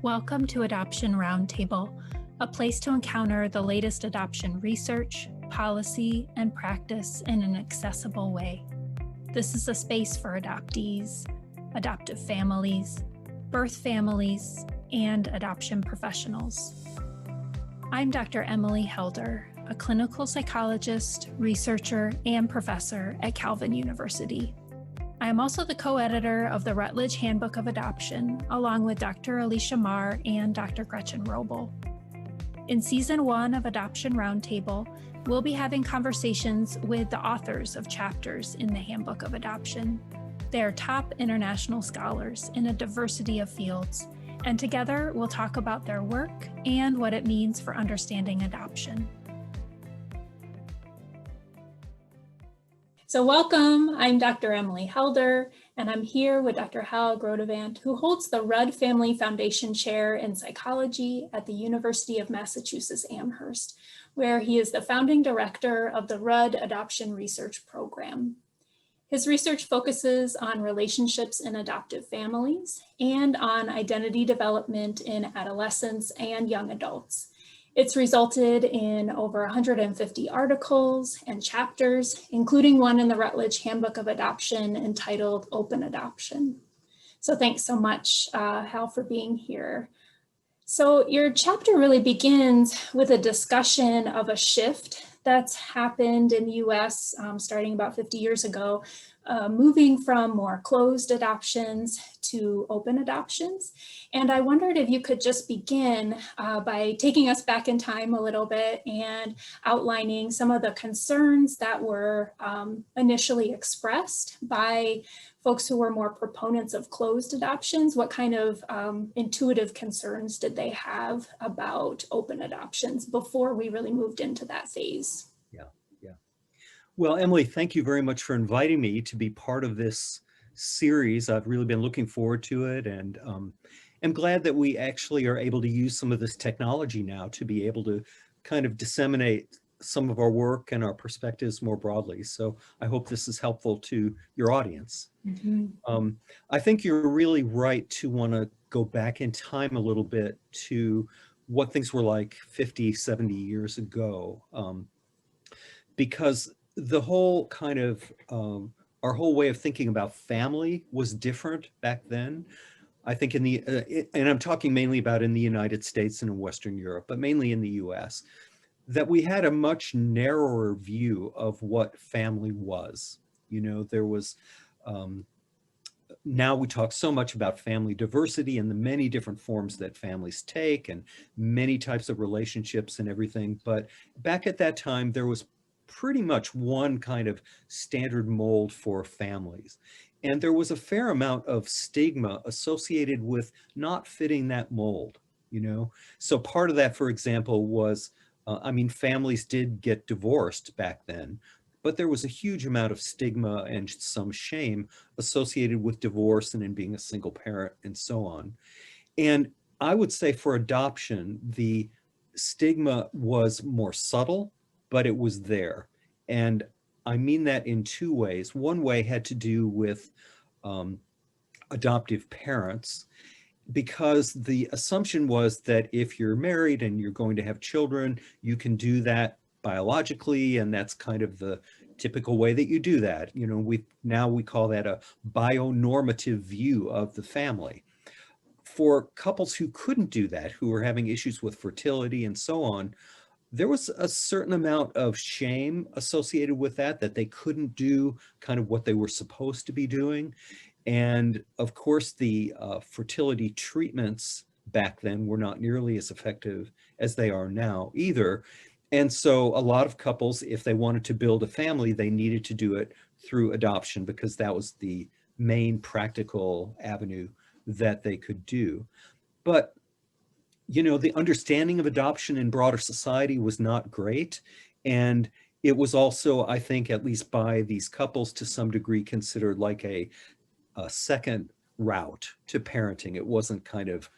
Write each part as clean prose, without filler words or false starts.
Welcome to Adoption Roundtable, a place to encounter the latest adoption research, policy, and practice in an accessible way. This is a space for adoptees, adoptive families, birth families, and adoption professionals. I'm Dr. Emily Helder, a clinical psychologist, researcher, and professor at Calvin University. I am also the co-editor of the Routledge Handbook of Adoption, along with Dr. Alicia Marr and Dr. Gretchen Roble. In Season 1 of Adoption Roundtable, we'll be having conversations with the authors of chapters in the Handbook of Adoption. They are top international scholars in a diversity of fields, and together we'll talk about their work and what it means for understanding adoption. So welcome, I'm Dr. Emily Helder, and I'm here with Dr. Hal Grotevant, who holds the Rudd Family Foundation Chair in Psychology at the University of Massachusetts Amherst, where he is the founding director of the Rudd Adoption Research Program. His research focuses on relationships in adoptive families and on identity development in adolescents and young adults. It's resulted in over 150 articles and chapters, including one in the Routledge Handbook of Adoption entitled Open Adoption. So thanks so much, Hal, for being here. So your chapter really begins with a discussion of a shift that's happened in the US starting about 50 years ago, moving from more closed adoptions to open adoptions. And I wondered if you could just begin by taking us back in time a little bit and outlining some of the concerns that were initially expressed by folks who were more proponents of closed adoptions. What kind of intuitive concerns did they have about open adoptions before we really moved into that phase? Yeah. Well, Emily, thank you very much for inviting me to be part of this series. I've really been looking forward to it, and I'm glad that we actually are able to use some of this technology now to be able to kind of disseminate some of our work and our perspectives more broadly. So I hope this is helpful to your audience. Mm-hmm. I think you're really right to want to go back in time a little bit to what things were like 50, 70 years ago, because the whole kind of, our whole way of thinking about family was different back then. I think in the, and I'm talking mainly about in the United States and in Western Europe, but mainly in the US, that we had a much narrower view of what family was. You know, there was, now we talk so much about family diversity and the many different forms that families take and many types of relationships and everything. But back at that time, there was pretty much one kind of standard mold for families. And there was a fair amount of stigma associated with not fitting that mold, you know? So part of that, for example, was, I mean, families did get divorced back then, but there was a huge amount of stigma and some shame associated with divorce and in being a single parent and so on. And I would say for adoption, the stigma was more subtle, but it was there. And I mean that in two ways. One way had to do with adoptive parents, because the assumption was that if you're married and you're going to have children, you can do that biologically, and that's kind of the typical way that you do that. You know, we call that a bionormative view of the family. For couples who couldn't do that, who were having issues with fertility and so on, there was a certain amount of shame associated with that they couldn't do kind of what they were supposed to be doing. And of course, the fertility treatments back then were not nearly as effective as they are now either. And so a lot of couples, if they wanted to build a family, they needed to do it through adoption because that was the main practical avenue that they could do. But you know, the understanding of adoption in broader society was not great. And it was also, I think, at least by these couples to some degree, considered like a second route to parenting. It wasn't kind of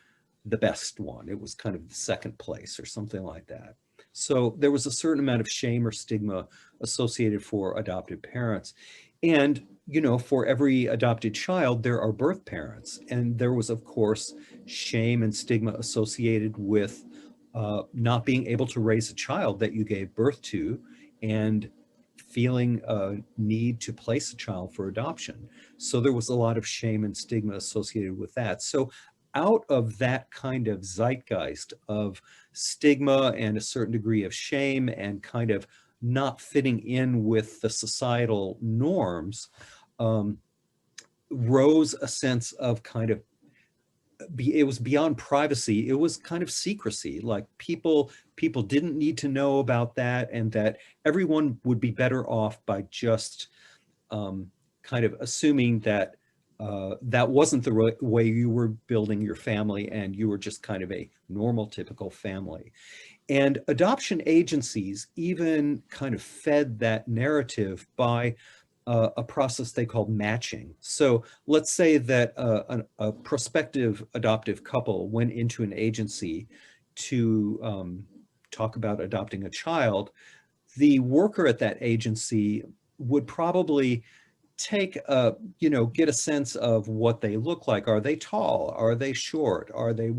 the best one. It was kind of the second place or something like that. So there was a certain amount of shame or stigma associated for adoptive parents. And you know, for every adopted child, there are birth parents. And there was, of course, shame and stigma associated with not being able to raise a child that you gave birth to, and feeling a need to place a child for adoption. So there was a lot of shame and stigma associated with that. So out of that kind of zeitgeist of stigma and a certain degree of shame and kind of not fitting in with the societal norms, um, rose a sense of kind of, it was beyond privacy, it was kind of secrecy. Like people didn't need to know about that, and that everyone would be better off by just kind of assuming that that wasn't the right way you were building your family, and you were just kind of a normal, typical family. And adoption agencies even kind of fed that narrative by a process they called matching. So let's say that a prospective adoptive couple went into an agency to talk about adopting a child. The worker at that agency would probably take a, you know, get a sense of what they look like. Are they tall? Are they short? Are they,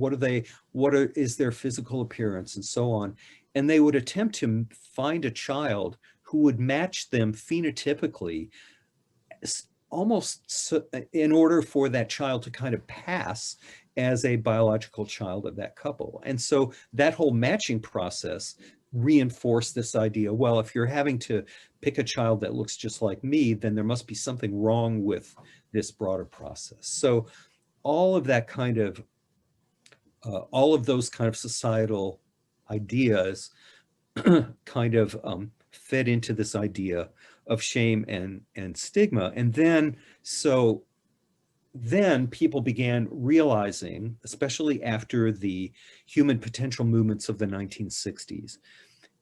is their physical appearance, and so on. And they would attempt to find a child who would match them phenotypically, almost in order for that child to kind of pass as a biological child of that couple. And so that whole matching process reinforced this idea, well, if you're having to pick a child that looks just like me, then there must be something wrong with this broader process. So all of that kind of, all of those kind of societal ideas kind of fed into this idea of shame and stigma. And then, so then people began realizing, especially after the human potential movements of the 1960s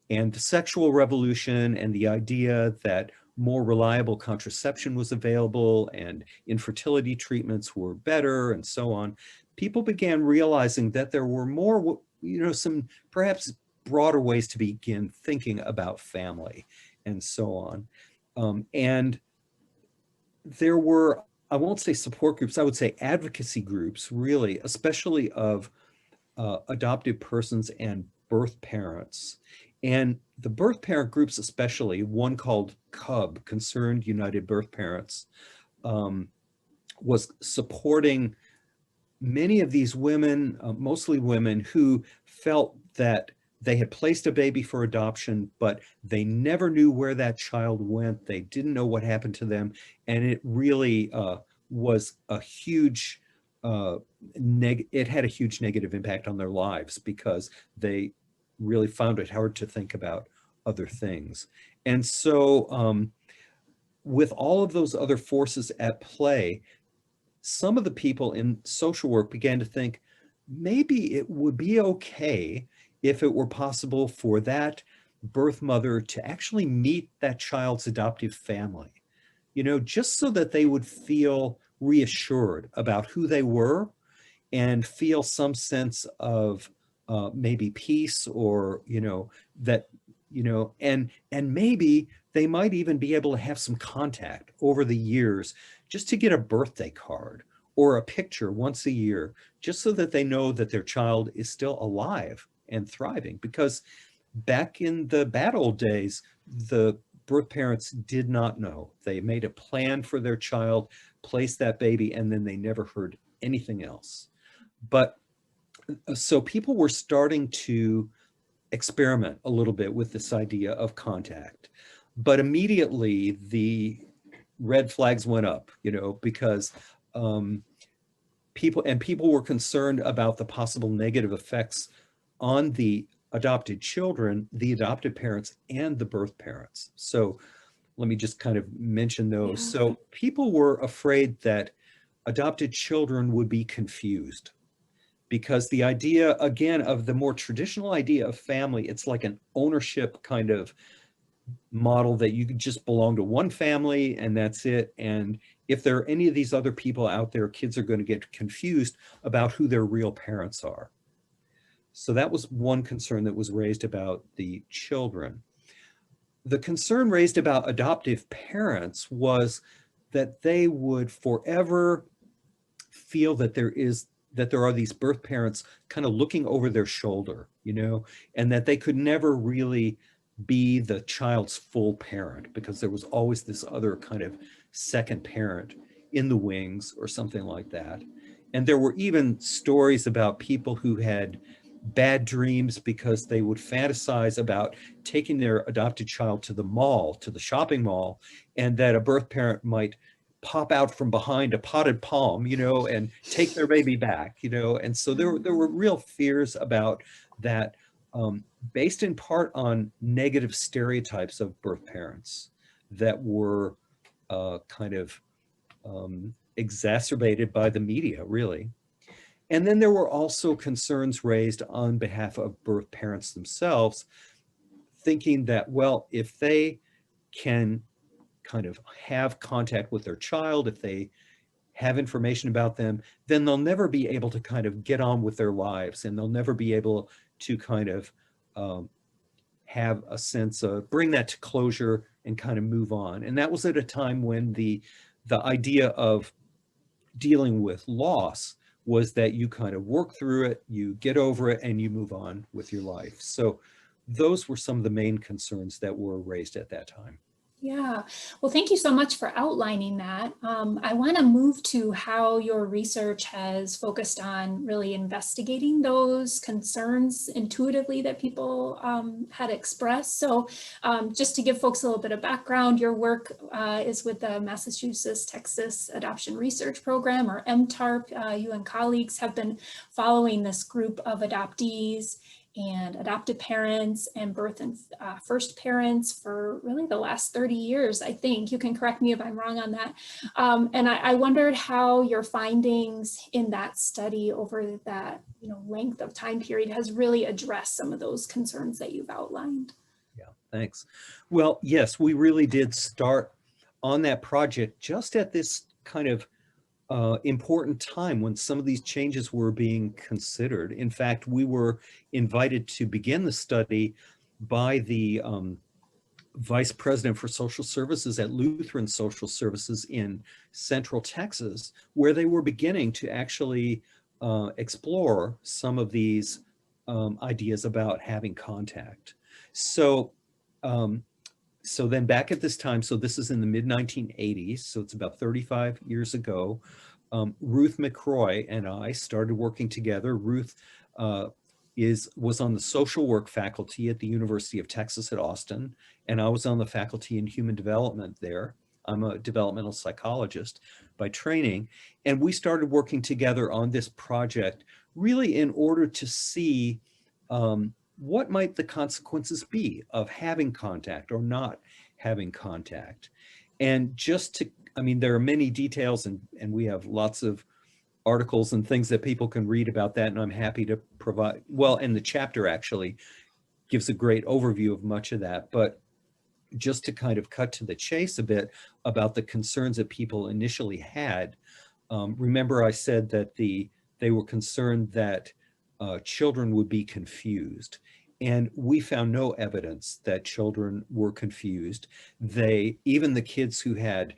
and the sexual revolution, and the idea that more reliable contraception was available and infertility treatments were better, and so on, people began realizing that there were more, you know, some perhaps broader ways to begin thinking about family, and so on. And there were, I won't say support groups, I would say advocacy groups, really, especially of adoptive persons and birth parents. And the birth parent groups, especially one called CUB, Concerned United Birth Parents, was supporting many of these women, mostly women, who felt that they had placed a baby for adoption, but they never knew where that child went. They didn't know what happened to them. And it really was a huge, it had a huge negative impact on their lives, because they really found it hard to think about other things. And so with all of those other forces at play, some of the people in social work began to think maybe it would be okay if it were possible for that birth mother to actually meet that child's adoptive family, you know, just so that they would feel reassured about who they were and feel some sense of maybe peace, or, you know, that, you know, and maybe they might even be able to have some contact over the years, just to get a birthday card or a picture once a year, just so that they know that their child is still alive and thriving. Because back in the bad old days, the birth parents did not know. They made a plan for their child, placed that baby, and then they never heard anything else. But so people were starting to experiment a little bit with this idea of contact. But immediately the red flags went up, you know, because people were concerned about the possible negative effects on the adopted children, the adopted parents, and the birth parents. So let me just kind of mention those. Yeah. So people were afraid that adopted children would be confused, because the idea, again, of the more traditional idea of family, it's like an ownership kind of model, that you could just belong to one family and that's it. And if there are any of these other people out there, kids are going to get confused about who their real parents are. So that was one concern that was raised about the children. The concern raised about adoptive parents was that they would forever feel that there are these birth parents kind of looking over their shoulder, and that they could never really be the child's full parent because there was always this other kind of second parent in the wings or something like that. And there were even stories about people who had bad dreams because they would fantasize about taking their adopted child to the mall, to the shopping mall, and that a birth parent might pop out from behind a potted palm, and take their baby back, and so there were real fears about that, based in part on negative stereotypes of birth parents that were kind of exacerbated by the media, really. And then there were also concerns raised on behalf of birth parents themselves, thinking that, well, if they can kind of have contact with their child, if they have information about them, then they'll never be able to kind of get on with their lives, and they'll never be able to kind of have a sense of bring that to closure and kind of move on. And that was at a time when the idea of dealing with loss was that you kind of work through it, you get over it, and you move on with your life. So those were some of the main concerns that were raised at that time. Yeah, well, thank you so much for outlining that. I want to move to how your research has focused on really investigating those concerns intuitively that people had expressed. So just to give folks a little bit of background, your work is with the Massachusetts Texas Adoption Research Program, or MTARP. You and colleagues have been following this group of adoptees and adoptive parents and birth and first parents for really the last 30 years, I think. You can correct me if I'm wrong on that. And I wondered how your findings in that study over that length of time period has really addressed some of those concerns that you've outlined. Yeah, thanks. Well, yes, we really did start on that project just at this kind of important time when some of these changes were being considered. In fact, we were invited to begin the study by the Vice President for Social Services at Lutheran Social Services in Central Texas, where they were beginning to actually explore some of these ideas about having contact. So then back at this time, so this is in the mid-1980s, so it's about 35 years ago, Ruth McRoy and I started working together. Ruth was on the social work faculty at the University of Texas at Austin, and I was on the faculty in human development there. I'm a developmental psychologist by training, and we started working together on this project really in order to see what might the consequences be of having contact or not having contact. And there are many details, and we have lots of articles and things that people can read about that, and I'm happy to provide, and the chapter actually gives a great overview of much of that. But just to kind of cut to the chase a bit about the concerns that people initially had, remember I said that they were concerned that children would be confused. And we found no evidence that children were confused. Even the kids who had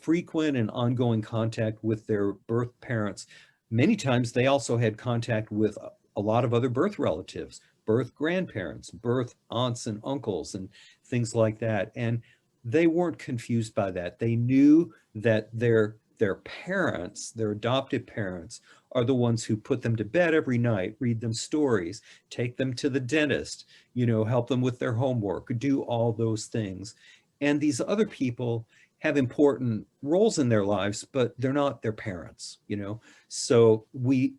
frequent and ongoing contact with their birth parents, many times they also had contact with a lot of other birth relatives, birth grandparents, birth aunts and uncles, and things like that. And they weren't confused by that. They knew that their parents, their adoptive parents, are the ones who put them to bed every night, read them stories, take them to the dentist, help them with their homework, do all those things. And these other people have important roles in their lives, but they're not their parents, So we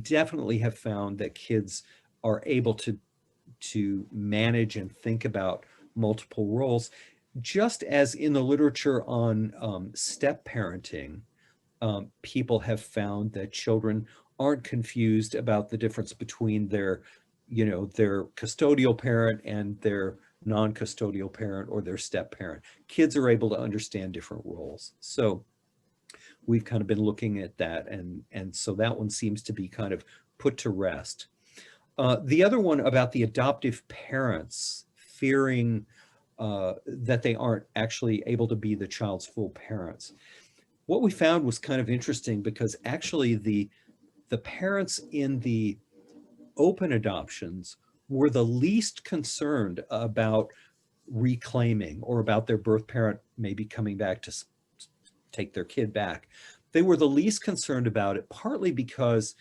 definitely have found that kids are able to manage and think about multiple roles, just as in the literature on step parenting. People have found that children aren't confused about the difference between their custodial parent and their non-custodial parent or their step parent. Kids are able to understand different roles. So we've kind of been looking at that, and so that one seems to be kind of put to rest. The other one about the adoptive parents fearing that they aren't actually able to be the child's full parents. What we found was kind of interesting because actually the parents in the open adoptions were the least concerned about reclaiming or about their birth parent maybe coming back to take their kid back. They were the least concerned about it, partly because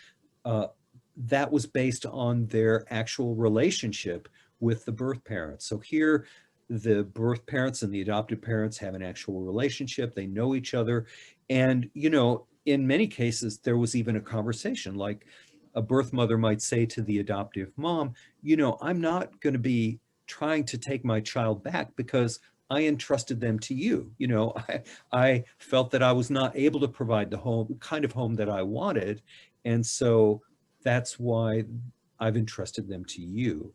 that was based on their actual relationship with the birth parents. So here, the birth parents and the adoptive parents have an actual relationship. They know each other. And, you know, in many cases, there was even a conversation, like a birth mother might say to the adoptive mom, you know, I'm not going to be trying to take my child back because I entrusted them to you. You know, I felt that I was not able to provide the kind of home that I wanted. And so that's why I've entrusted them to you.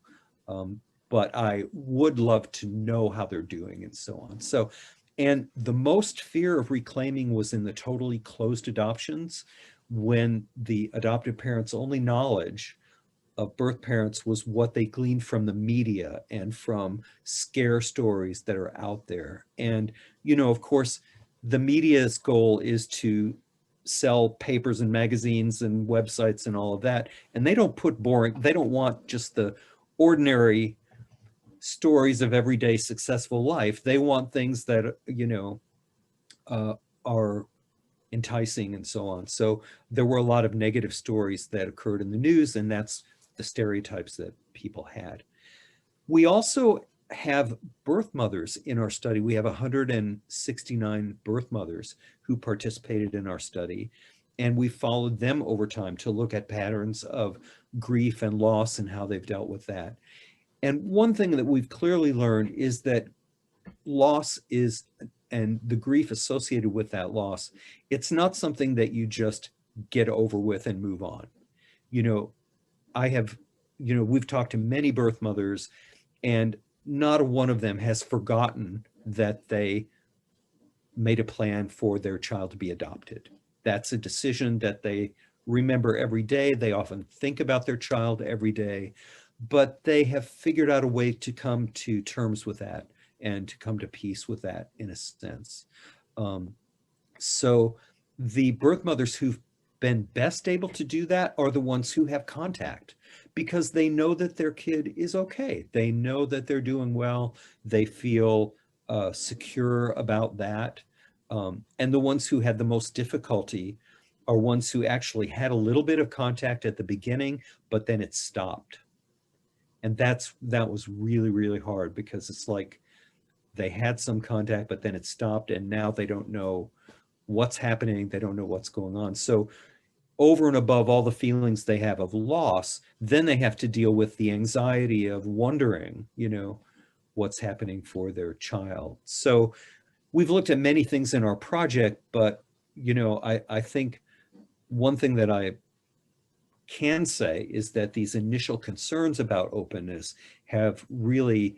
But I would love to know how they're doing and so on. So, and the most fear of reclaiming was in the totally closed adoptions, when the adoptive parents' only knowledge of birth parents was what they gleaned from the media and from scare stories that are out there. And, you know, of course, the media's goal is to sell papers and magazines and websites and all of that. And they don't put boring, they don't want just the ordinary stories of everyday successful life. They want things that, you know, are enticing and so on. So there were a lot of negative stories that occurred in the news, and that's the stereotypes that people had. We also have birth mothers in our study. We have 169 birth mothers who participated in our study, and we followed them over time to look at patterns of grief and loss and how they've dealt with that. And one thing that we've clearly learned is that loss is, and the grief associated with that loss, it's not something that you just get over with and move on. You know, we've talked to many birth mothers, and not one of them has forgotten that they made a plan for their child to be adopted. That's a decision that they remember every day. They often think about their child every day, but they have figured out a way to come to terms with that and to come to peace with that, in a sense. So the birth mothers who've been best able to do that are the ones who have contact, because they know that their kid is okay. They know that they're doing well. They feel secure about that. And the ones who had the most difficulty are ones who actually had a little bit of contact at the beginning, but then it stopped. And that was really, really hard, because it's like they had some contact, but then it stopped, and now they don't know what's happening. They don't know what's going on. So over and above all the feelings they have of loss, then they have to deal with the anxiety of wondering, you know, what's happening for their child. So we've looked at many things in our project, but, you know, I think one thing that I can say is that these initial concerns about openness have really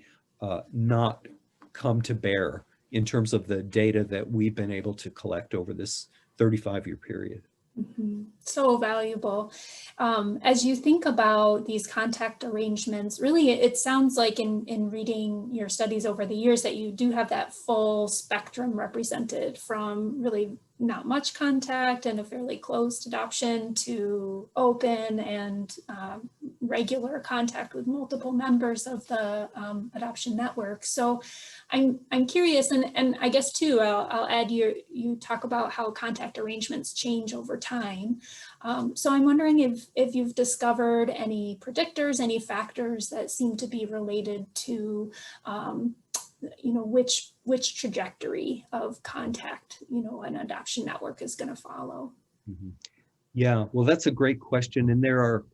not come to bear in terms of the data that we've been able to collect over this 35-year period. Mm-hmm. So valuable. As you think about these contact arrangements, really, it sounds like in reading your studies over the years that you do have that full spectrum represented, from really not much contact and a fairly closed adoption to open and regular contact with multiple members of the adoption network. So I'm curious, and I guess too, I'll add, you talk about how contact arrangements change over time. So I'm wondering if you've discovered any predictors, any factors that seem to be related to, you know, which trajectory of contact, you know, an adoption network is going to follow. Mm-hmm. Yeah, well, that's a great question. And there are,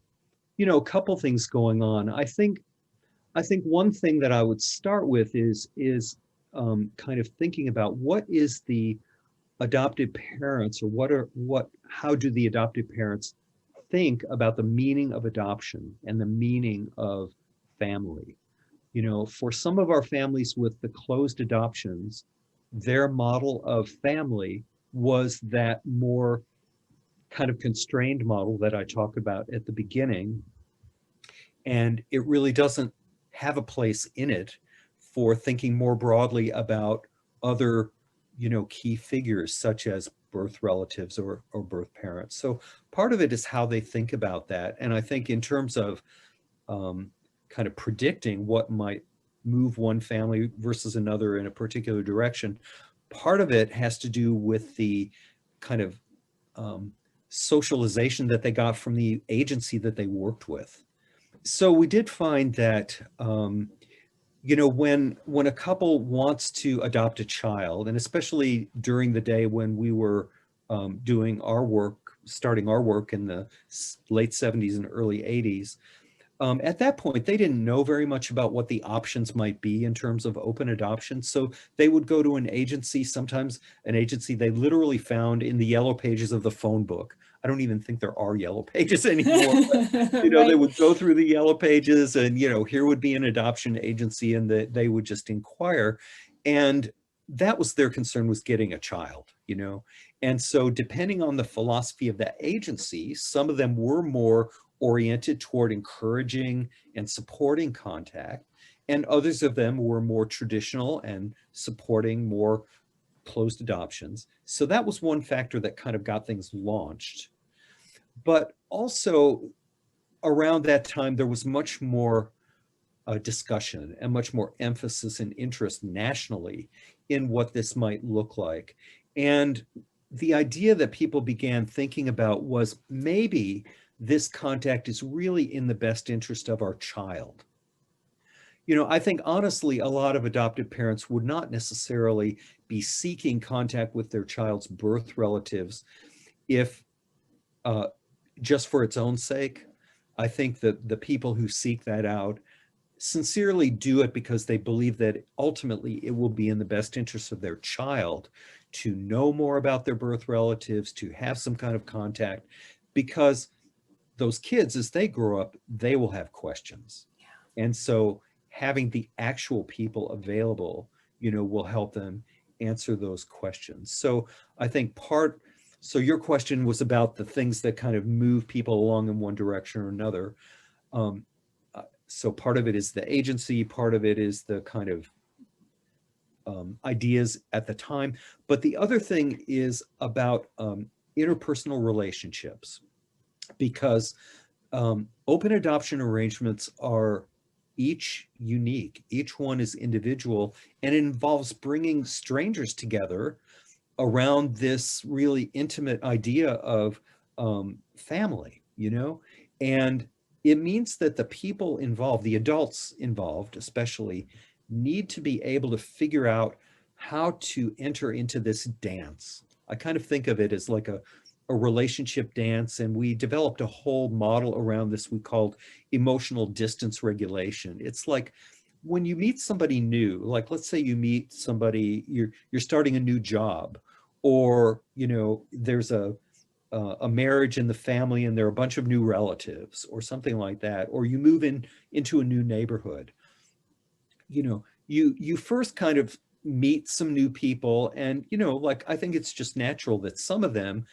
you know, a couple things going on. I think one thing that I would start with is kind of thinking about what is the adoptive parents, or how do the adoptive parents think about the meaning of adoption and the meaning of family. You know, for some of our families with the closed adoptions, their model of family was that more kind of constrained model that I talked about at the beginning. And it really doesn't have a place in it for thinking more broadly about other, key figures such as birth relatives or birth parents. So part of it is how they think about that. And I think in terms of kind of predicting what might move one family versus another in a particular direction, part of it has to do with the kind of socialization that they got from the agency that they worked with. So we did find that when a couple wants to adopt a child, and especially during the day when we were doing our work, starting our work in the late 70s and early 80s, at that point, they didn't know very much about what the options might be in terms of open adoption. So they would go to an agency, sometimes an agency they literally found in the yellow pages of the phone book. I don't even think there are yellow pages anymore. But, they Right. would go through the yellow pages and, here would be an adoption agency, and they would just inquire. And that was their concern, was getting a child, And so depending on the philosophy of that agency, some of them were more oriented toward encouraging and supporting contact, and others of them were more traditional and supporting more closed adoptions. So that was one factor that kind of got things launched. But also around that time, there was much more discussion and much more emphasis and interest nationally in what this might look like. And the idea that people began thinking about was maybe this contact is really in the best interest of our child. I think honestly, a lot of adoptive parents would not necessarily be seeking contact with their child's birth relatives if just for its own sake. I think that the people who seek that out sincerely do it because they believe that ultimately it will be in the best interest of their child to know more about their birth relatives, to have some kind of contact, because those kids, as they grow up, they will have questions. Yeah. And so having the actual people available, will help them answer those questions. So I think so your question was about the things that kind of move people along in one direction or another. So part of it is the agency, part of it is the kind of ideas at the time. But the other thing is about interpersonal relationships, because open adoption arrangements are each unique. Each one is individual, and it involves bringing strangers together around this really intimate idea of family, and it means that the people involved, the adults involved especially, need to be able to figure out how to enter into this dance. I kind of think of it as like a relationship dance, and we developed a whole model around this we called emotional distance regulation. It's like when you meet somebody new, like let's say you meet somebody, you're starting a new job, or there's a marriage in the family and there are a bunch of new relatives or something like that, or you move into a new neighborhood. You first kind of meet some new people, and like I think it's just natural that some of them,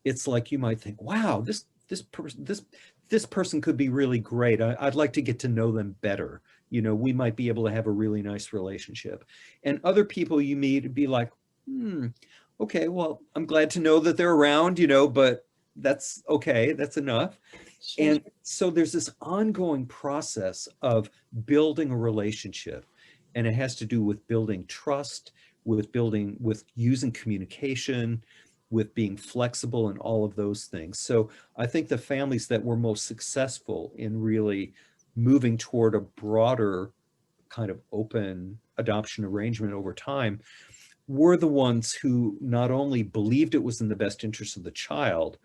it's like you might think, wow, this person could be really great. I'd like to get to know them better. We might be able to have a really nice relationship. And other people you meet would be like, okay, well, I'm glad to know that they're around, but that's okay, that's enough. Sure. And so there's this ongoing process of building a relationship, and it has to do with building trust, with using communication, with being flexible, and all of those things. So I think the families that were most successful in really moving toward a broader kind of open adoption arrangement over time were the ones who not only believed it was in the best interest of the child,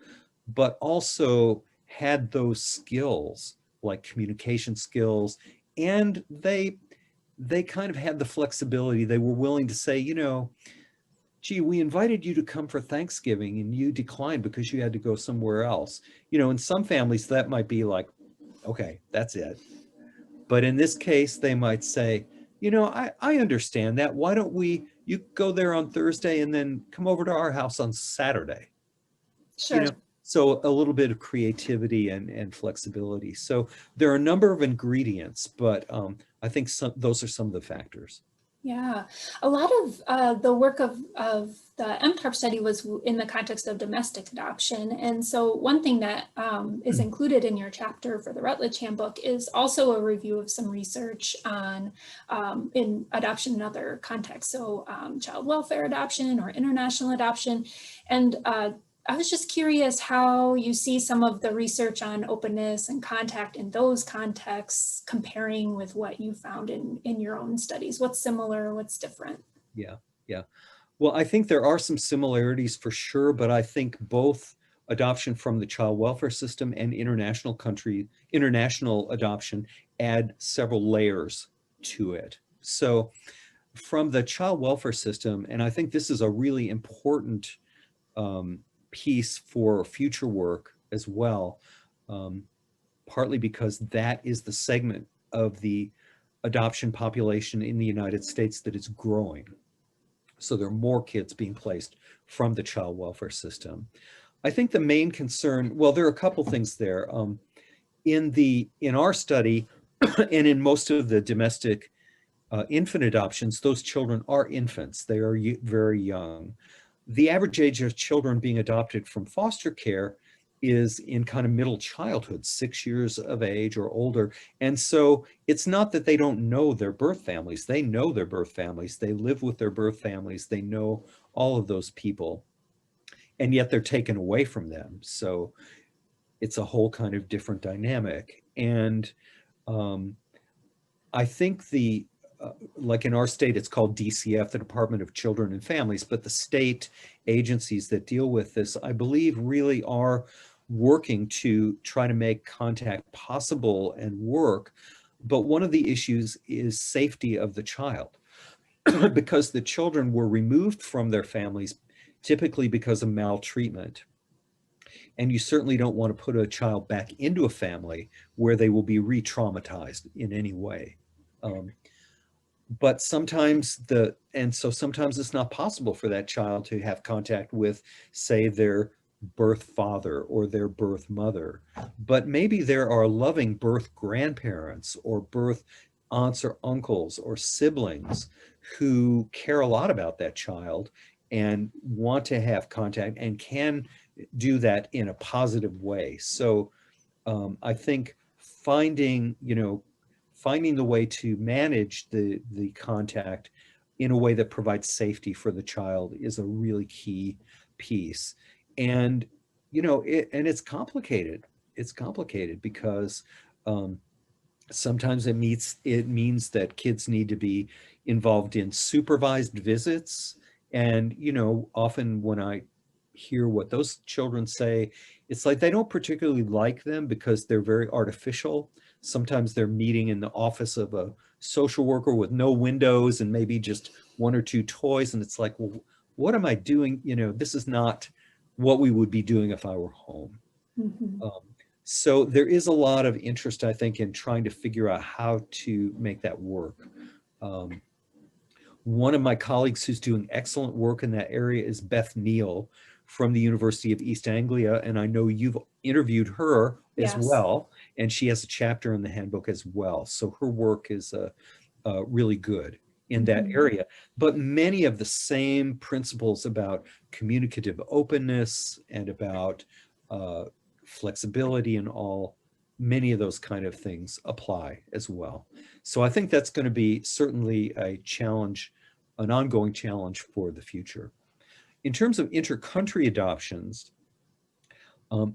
but also had those skills like communication skills, and they kind of had the flexibility. They were willing to say, gee, we invited you to come for Thanksgiving and you declined because you had to go somewhere else. In some families that might be like, okay, that's it. But in this case, they might say, I understand that. Why don't you go there on Thursday and then come over to our house on Saturday? Sure. So a little bit of creativity and flexibility. So there are a number of ingredients, but I think those are some of the factors. Yeah, a lot of the work of the MTARP study was in the context of domestic adoption. And so one thing that is included in your chapter for the Rutledge Handbook is also a review of some research on in adoption in other contexts. So child welfare adoption or international adoption. And I was just curious how you see some of the research on openness and contact in those contexts comparing with what you found in your own studies. What's similar, what's different? Yeah, yeah. Well, I think there are some similarities for sure, but I think both adoption from the child welfare system and international adoption add several layers to it. So from the child welfare system, and I think this is a really important piece for future work as well, partly because that is the segment of the adoption population in the United States that is growing. So there are more kids being placed from the child welfare system. I think the main concern, well, there are a couple things there. In our study and in most of the domestic infant adoptions, those children are infants. They are very young. The average age of children being adopted from foster care is in kind of middle childhood, 6 years of age or older. And so it's not that they don't know their birth families. They know their birth families. They live with their birth families. They know all of those people. And yet they're taken away from them. So it's a whole kind of different dynamic. And I think like in our state, it's called DCF, the Department of Children and Families, but the state agencies that deal with this, I believe, really are working to try to make contact possible and work. But one of the issues is safety of the child because the children were removed from their families, typically because of maltreatment. And you certainly don't want to put a child back into a family where they will be re-traumatized in any way. But sometimes sometimes it's not possible for that child to have contact with, say, their birth father or their birth mother. But maybe there are loving birth grandparents or birth aunts or uncles or siblings who care a lot about that child and want to have contact and can do that in a positive way. So I think finding the way to manage the contact in a way that provides safety for the child is a really key piece. And it's complicated. It's complicated because sometimes it means that kids need to be involved in supervised visits. And often when I hear what those children say, it's like they don't particularly like them because they're very artificial. Sometimes they're meeting in the office of a social worker with no windows and maybe just one or two toys. And it's like, well, what am I doing? This is not what we would be doing if I were home. Mm-hmm. So there is a lot of interest, I think, in trying to figure out how to make that work. One of my colleagues who's doing excellent work in that area is Beth Neal from the University of East Anglia, and I know you've interviewed her as well, and she has a chapter in the handbook as well. So her work is really good in that area. But many of the same principles about communicative openness and about flexibility and many of those kind of things apply as well. So I think that's going to be certainly a challenge, an ongoing challenge for the future. In terms of inter-country adoptions,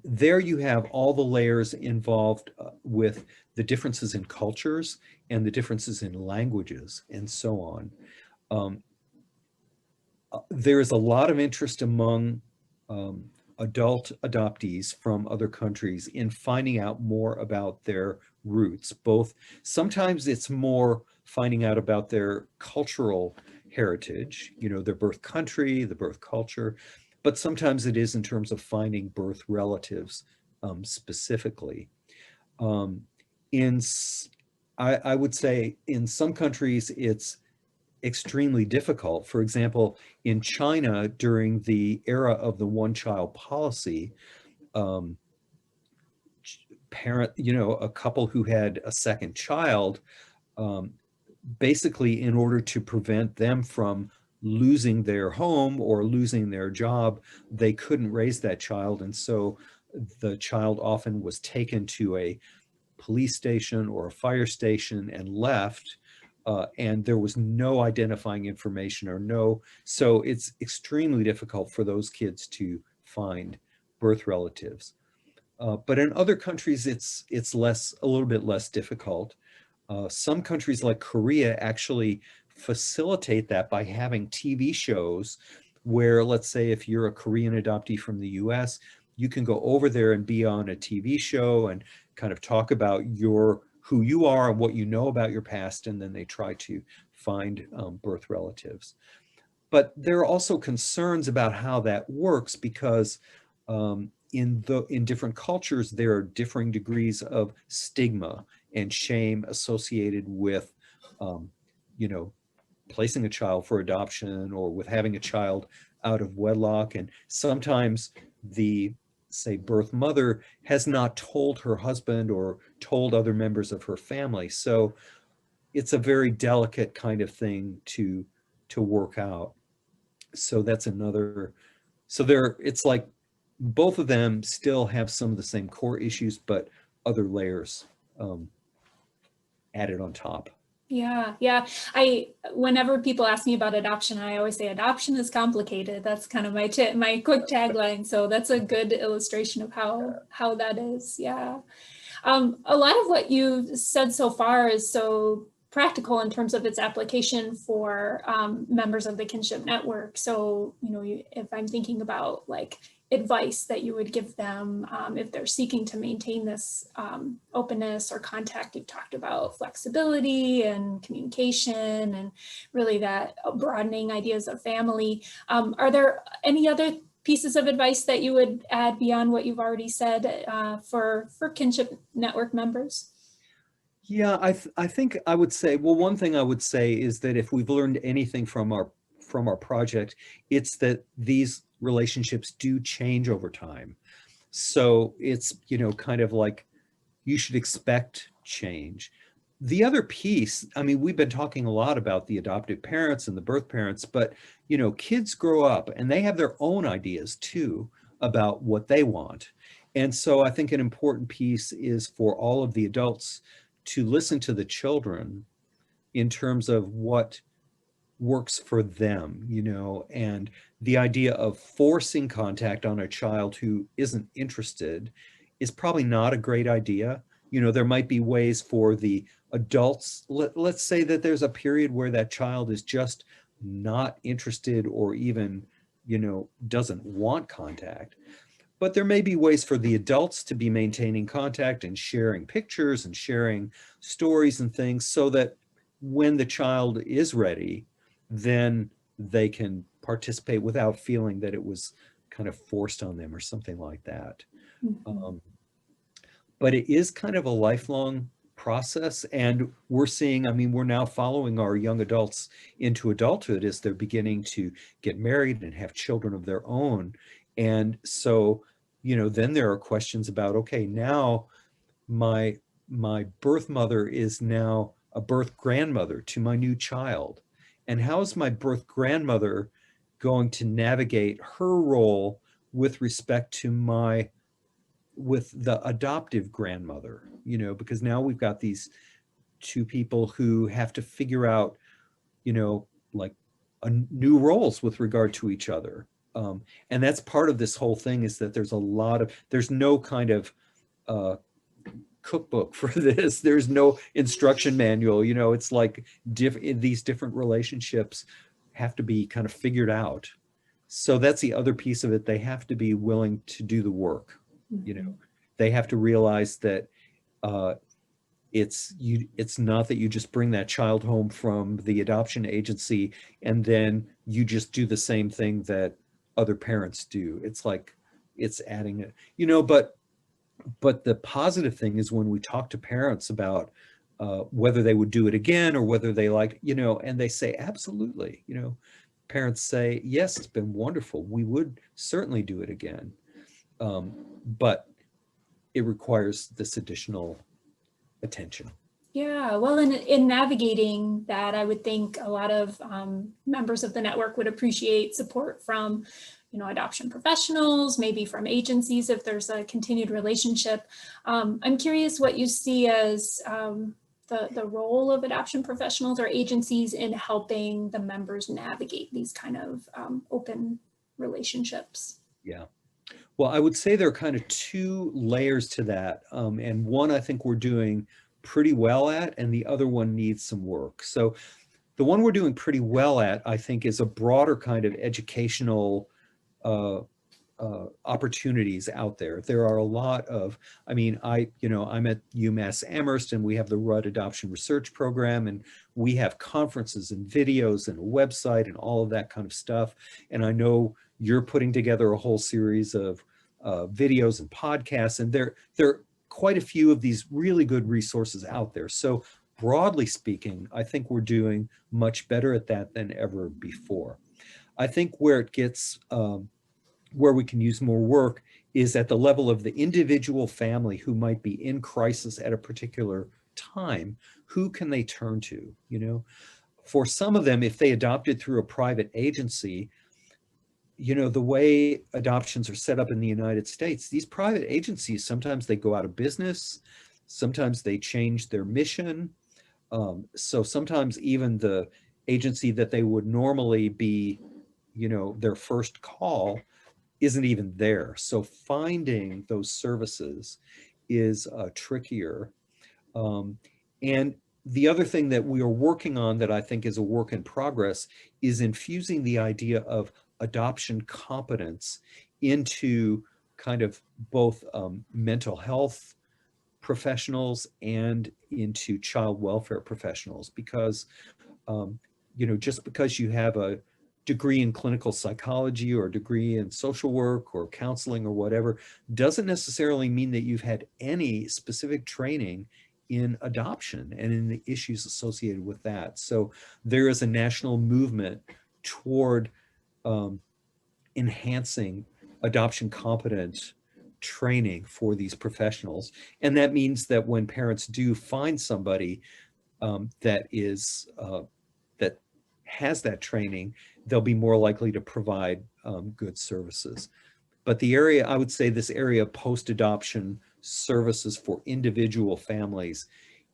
there you have all the layers involved with the differences in cultures and the differences in languages and so on. There is a lot of interest among adult adoptees from other countries in finding out more about their roots. Sometimes it's more finding out about their cultural heritage, their birth country, the birth culture, but sometimes it is in terms of finding birth relatives specifically. I would say in some countries it's extremely difficult. For example, in China, during the era of the one-child policy, um, parent, you know, a couple who had a second child, um, basically in order to prevent them from losing their home or losing their job, they couldn't raise that child. And so the child often was taken to a police station or a fire station and left. And there was no identifying information or no, so it's extremely difficult for those kids to find birth relatives. But in other countries, it's a little bit less difficult. Some countries like Korea actually facilitate that by having TV shows where, let's say, if you're a Korean adoptee from the US, you can go over there and be on a TV show and kind of talk about who you are and what you know about your past, and then they try to find birth relatives. But there are also concerns about how that works because in different cultures, there are differing degrees of stigma and shame associated with, you know, placing a child for adoption or with having a child out of wedlock. And sometimes the, say, birth mother has not told her husband or told other members of her family. So it's a very delicate kind of thing to work out. So that's another, so it's like both of them still have some of the same core issues, but other layers added on top. Yeah, yeah. Whenever people ask me about adoption, I always say adoption is complicated. That's kind of my quick tagline. So that's a good illustration of how that is. Yeah. A lot of what you've said so far is so practical in terms of its application for members of the kinship network. So, you know, if I'm thinking about like advice that you would give them if they're seeking to maintain this openness or contact, you've talked about flexibility and communication and really that broadening ideas of family. Are there any other pieces of advice that you would add beyond what you've already said for kinship network members? Yeah, I think I would say, well, one thing I would say is that if we've learned anything from our project, it's that these relationships do change over time. So it's, you know, kind of like you should expect change. The other piece, I mean, we've been talking a lot about the adoptive parents and the birth parents, but, you know, kids grow up and they have their own ideas too about what they want. And so I think an important piece is for all of the adults to listen to the children in terms of what works for them, you know, and the idea of forcing contact on a child who isn't interested is probably not a great idea. You know, there might be ways for the adults, let's say that there's a period where that child is just not interested or even, you know, doesn't want contact. But there may be ways for the adults to be maintaining contact and sharing pictures and sharing stories and things so that when the child is ready, then they can participate without feeling that it was kind of forced on them or something like that. Mhm. But it is kind of a lifelong process. And we're seeing, I mean, we're now following our young adults into adulthood as they're beginning to get married and have children of their own. And so, you know, then there are questions about, okay, now my birth mother is now a birth grandmother to my new child. And how is my birth grandmother going to navigate her role with respect to with the adoptive grandmother, you know, because now we've got these two people who have to figure out, you know, like new roles with regard to each other. And that's part of this whole thing is that there's no kind of cookbook for this. There's no instruction manual, you know, it's like these different relationships have to be kind of figured out. So that's the other piece of it. They have to be willing to do the work. You know, they have to realize that it's not that you just bring that child home from the adoption agency and then you just do the same thing that other parents do. It's like it's adding it, you know, but the positive thing is when we talk to parents about whether they would do it again or whether they like, you know, and they say, absolutely, you know, parents say, yes, it's been wonderful. We would certainly do it again. but it requires this additional attention. Yeah, well, in navigating that, I would think a lot of members of the network would appreciate support from, adoption professionals, maybe from agencies if there's a continued relationship. I'm curious what you see as the role of adoption professionals or agencies in helping the members navigate these kind of open relationships. Yeah. Well, I would say there are kind of two layers to that. And one I think we're doing pretty well at, and the other one needs some work. So the one we're doing pretty well at, I think, is a broader kind of educational opportunities out there. There are a lot of, I'm at UMass Amherst, and we have the Rudd Adoption Research Program, and we have conferences and videos and a website and all of that kind of stuff. And I know you're putting together a whole series of videos and podcasts, and there are quite a few of these really good resources out there. So broadly speaking, I think we're doing much better at that than ever before. I think where it gets, where we can use more work is at the level of the individual family who might be in crisis at a particular time. Who can they turn to? For some of them, if they adopted through a private agency, the way adoptions are set up in the United States, these private agencies, sometimes they go out of business, sometimes they change their mission. So sometimes even the agency that they would normally be, their first call isn't even there. So finding those services is trickier. And the other thing that we are working on that I think is a work in progress is infusing the idea of adoption competence into kind of both mental health professionals and into child welfare professionals, because just because you have a degree in clinical psychology or a degree in social work or counseling or whatever doesn't necessarily mean that you've had any specific training in adoption and in the issues associated with that. So there is a national movement toward enhancing adoption competent training for these professionals. And that means that when parents do find somebody that has that training, they'll be more likely to provide good services. But the area, I would say this area of post-adoption services for individual families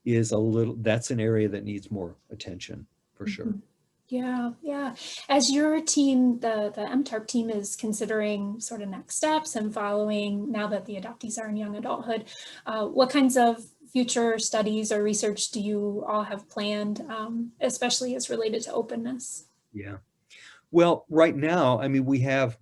is that's an area that needs more attention for sure. Yeah, yeah. As your team, the MTARP team is considering sort of next steps and following now that the adoptees are in young adulthood, what kinds of future studies or research do you all have planned, especially as related to openness? Yeah. Well, right now, we have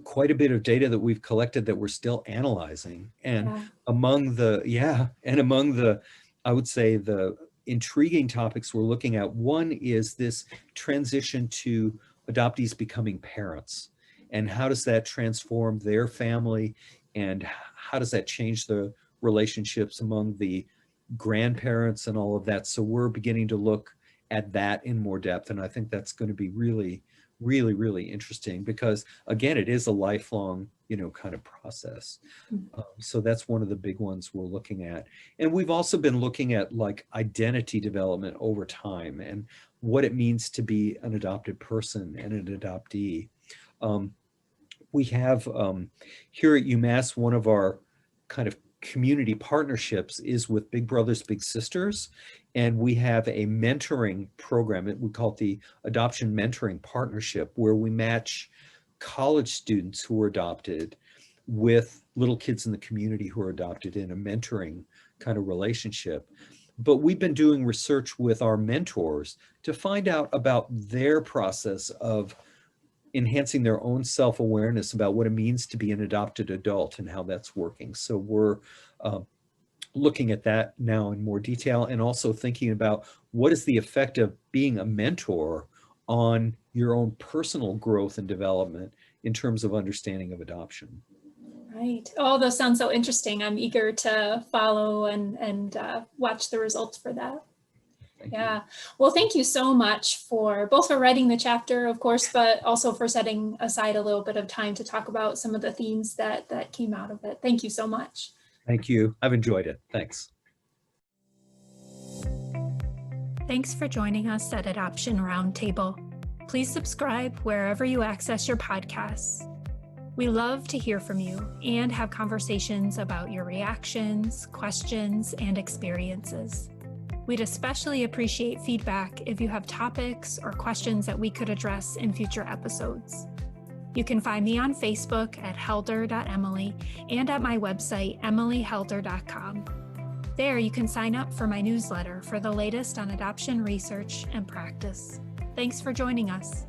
quite a bit of data that we've collected that we're still analyzing. And among the, I would say, the intriguing topics we're looking at, one is this transition to adoptees becoming parents. And how does that transform their family? And how does that change the relationships among the grandparents and all of that? So we're beginning to look at that in more depth. And I think that's going to be really, really interesting because, again, it is a lifelong, kind of process. So that's one of the big ones we're looking at. And we've also been looking at like identity development over time and what it means to be an adopted person and an adoptee. We have here at UMass, one of our kind of community partnerships is with Big Brothers Big Sisters, and we have a mentoring program. We call it the Adoption Mentoring Partnership, where we match college students who are adopted with little kids in the community who are adopted in a mentoring kind of relationship. But we've been doing research with our mentors to find out about their process of enhancing their own self-awareness about what it means to be an adopted adult and how that's working. So we're looking at that now in more detail, and also thinking about what is the effect of being a mentor on your own personal growth and development in terms of understanding of adoption. Right. Oh, those sound so interesting. I'm eager to follow and watch the results for that. Yeah. Well, thank you so much for both for writing the chapter, of course, but also for setting aside a little bit of time to talk about some of the themes that came out of it. Thank you so much. Thank you. I've enjoyed it. Thanks. Thanks for joining us at Adoption Roundtable. Please subscribe wherever you access your podcasts. We love to hear from you and have conversations about your reactions, questions, and experiences. We'd especially appreciate feedback if you have topics or questions that we could address in future episodes. You can find me on Facebook at helder.emily and at my website, emilyhelder.com. There you can sign up for my newsletter for the latest on adoption research and practice. Thanks for joining us.